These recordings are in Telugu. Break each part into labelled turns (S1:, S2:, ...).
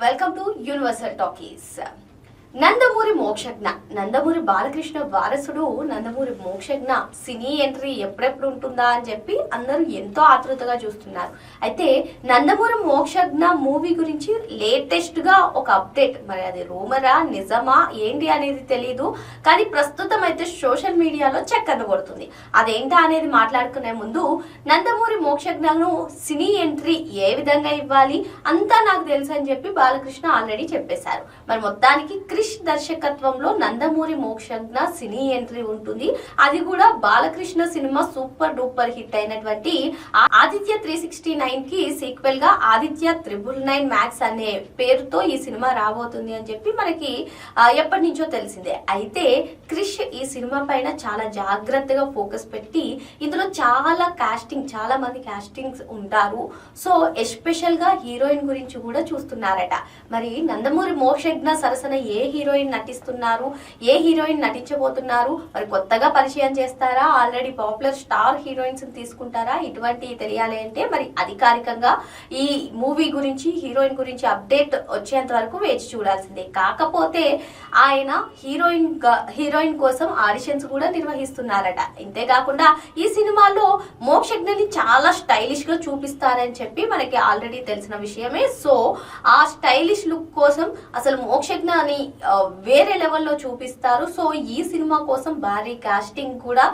S1: Welcome to universal talkies. Nandamuri Mokshagna, Nandamuri Balakrishna వారసుడు నందమూరి మోక్షజ్ఞ సినీ ఎంట్రీ ఎప్పుడెప్పుడు ఉంటుందా అని చెప్పి అందరూ ఎంతో ఆతృతగా చూస్తున్నారు. అయితే నందమూరి మోక్షజ్ఞ మూవీ గురించి లేటెస్ట్ గా ఒక అప్డేట్, మరి అది రూమరా నిజమా ఏంటి అనేది తెలియదు, కానీ ప్రస్తుతం అయితే సోషల్ మీడియాలో చక్కర్లు కొడుతుంది. అదేంటా అనేది మాట్లాడుకునే ముందు నందమూరి మోక్షజ్ఞను సినీ ఎంట్రీ ఏ విధంగా ఇవ్వాలి అంతా నాకు తెలుసు అని చెప్పి బాలకృష్ణ ఆల్రెడీ చెప్పేశారు. మరి మొత్తానికి దర్శకత్వంలో నందమూరి మోక్షజ్ఞ సినీ ఎంట్రీ ఉంటుంది. అది కూడా Balakrishna cinema super duper hit అయినటువంటి ఆదిత్య 369 కి సీక్వెల్ గా ఆదిత్య 999 మ్యాక్స్ అనే పేరుతో ఈ సినిమా రాబోతుంది అని చెప్పి మనకి ఎప్పటి నుంచో తెలిసిందే. అయితే క్రిష్ ఈ సినిమా పైన చాలా జాగ్రత్తగా ఫోకస్ పెట్టి ఇందులో చాలా మంది కాస్టింగ్స్ ఉంటారు. సో ఎస్పెషల్ గా హీరోయిన్ గురించి కూడా చూస్తున్నారట. మరి నందమూరి మోక్షజ్ఞ సరసన ఏ హీరోయిన్ నటిస్తున్నారు, ఏ హీరోయిన్ నటించబోతున్నారు, మరి కొత్తగా పరిచయం చేస్తారా, ఆల్రెడీ పాపులర్ స్టార్ హీరోయిన్స్ తీసుకుంటారా, ఇటువంటి తెలియాలి అంటే మరి అధికారికంగా ఈ మూవీ గురించి హీరోయిన్ గురించి అప్డేట్ వచ్చేంత వరకు వేచి చూడాల్సిందే. కాకపోతే ఆయన హీరోయిన్ కోసం ఆడిషన్స్ కూడా నిర్వహిస్తున్నారట. ఇంతేకాకుండా ఈ సినిమాలో మోక్షజ్ఞని చాలా స్టైలిష్ గా చూపిస్తారని చెప్పి మనకి ఆల్రెడీ తెలిసిన విషయమే. సో ఆ స్టైలిష్ లుక్ కోసం అసలు మోక్షజ్ఞని వేరే లెవెల్లో చూపిస్తారు. సో ఈ సినిమా కోసం భారీ కాస్టింగ్ కూడా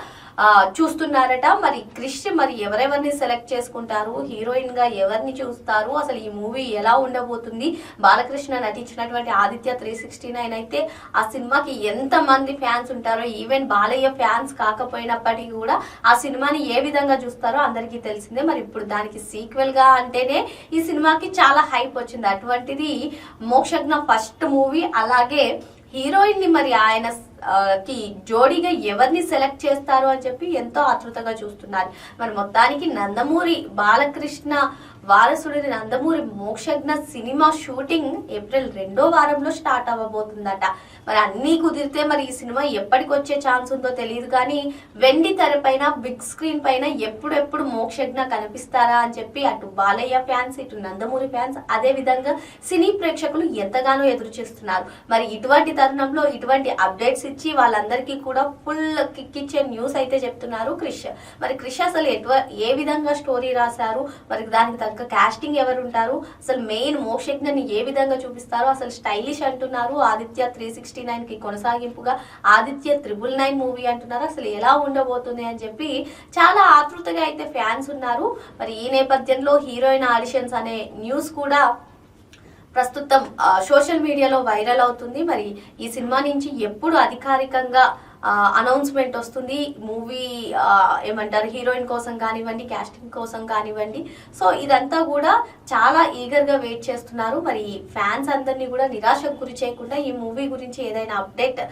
S1: చూస్తున్నారట. మరి క్రిష్ మరి ఎవరెవరిని సెలెక్ట్ చేసుకుంటారు, హీరోయిన్ గా ఎవరిని చూస్తారు, అసలు ఈ మూవీ ఎలా ఉండబోతుంది, బాలకృష్ణ నటించినటువంటి ఆదిత్య 369 అయితే ఆ సినిమాకి ఎంత మంది ఫ్యాన్స్ ఉంటారో, ఈవెన్ బాలయ్య ఫ్యాన్స్ కాకపోయినప్పటికీ కూడా ఆ సినిమాని ఏ విధంగా చూస్తారో అందరికీ తెలిసిందే. మరి ఇప్పుడు దానికి సీక్వెల్ గా అంటేనే ఈ సినిమాకి చాలా హైప్ వచ్చింది. అటువంటిది మోక్షజ్ఞ ఫస్ట్ మూవీ. అలాగే హీరోయిన్ ని మరి ఆయన కి జోడీగా ఎవరిని సెలెక్ట్ చేస్తారు అని చెప్పి ఎంతో ఆతృతగా చూస్తున్నారు. మరి మొత్తానికి నందమూరి బాలకృష్ణ వారసుడిని Nandamuri Mokshagna cinema shooting April 2వ వారంలో స్టార్ట్ అవ్వబోతుందట. మరి అన్ని కుదిరితే మరి ఈ సినిమా ఎప్పటికి వచ్చే ఛాన్స్ ఉందో తెలియదు, కానీ వెండి తెర పైన బిగ్ స్క్రీన్ పైన ఎప్పుడెప్పుడు మోక్షజ్ఞ కనిపిస్తారా అని చెప్పి అటు బాలయ్య ఫ్యాన్స్, ఇటు నందమూరి ఫ్యాన్స్, అదే విధంగా సినీ ప్రేక్షకులు ఎంతగానో ఎదురు చేస్తున్నారు. మరి ఇటువంటి తరుణంలో ఇటువంటి అప్డేట్స్ ఇచ్చి వాళ్ళందరికీ కూడా ఫుల్ కిక్ ఇచ్చే న్యూస్ అయితే చెప్తున్నారు క్రిష్. మరి క్రిష్ అసలు ఏ విధంగా స్టోరీ రాశారు, మరి దానికి తగ్గ కాస్టింగ్ ఎవరు ఉంటారు, అసలు మెయిన్ మోక్షజ్ఞని ఏ విధంగా చూపిస్తారు, అసలు స్టైలిష్ అంటున్నారు, ఆదిత్య 369 కి కొనసాగింపుగా ఆదిత్య 999 మూవీ అంటున్నారు, అసలు ఎలా ఉండబోతుంది అని చెప్పి చాలా ఆతృతగా అయితే ఫ్యాన్స్ ఉన్నారు. మరి ఈ నేపథ్యంలో హీరోయిన్ ఆడిషన్స్ అనే న్యూస్ కూడా ప్రస్తుతం సోషల్ మీడియాలో వైరల్ అవుతుంది. మరి ఈ సినిమా నుంచి ఎప్పుడు అధికారికంగా అనౌన్స్మెంట్ వస్తుంది, మూవీ ఏమంటారు హీరోయిన్ కోసం కానివ్వండి, కాస్టింగ్ కోసం కానివ్వండి, సో ఇదంతా కూడా చాలా ఈగర్ గా వెయిట్ చేస్తున్నారు. మరి ఫ్యాన్స్ అందరినీ కూడా నిరాశకు గురి చేయకుండా ఈ మూవీ గురించి ఏదైనా అప్డేట్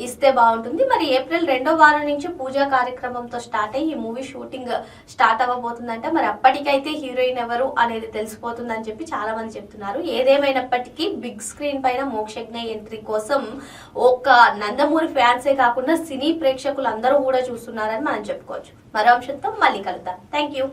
S1: ఇస్తే బాగుంటుంది. మరి ఏప్రిల్ 2వ వారం నుంచి పూజా కార్యక్రమంతో స్టార్ట్ అయ్యి ఈ మూవీ షూటింగ్ స్టార్ట్ అవ్వబోతుందంటే మరి అప్పటికైతే హీరోయిన్ ఎవరు అనేది తెలిసిపోతుందని చెప్పి చాలా మంది చెప్తున్నారు. ఏదేమైనప్పటికీ బిగ్ స్క్రీన్ పైన మోక్షజ్ఞ ఎంట్రీ కోసం ఒక నందమూరి ఫ్యాన్సే కాకుండా సినీ ప్రేక్షకులు అందరూ కూడా చూస్తున్నారని మనం చెప్పుకోవచ్చు. మరో అంశంతో మళ్ళీ కలుద్దాం. Thank you.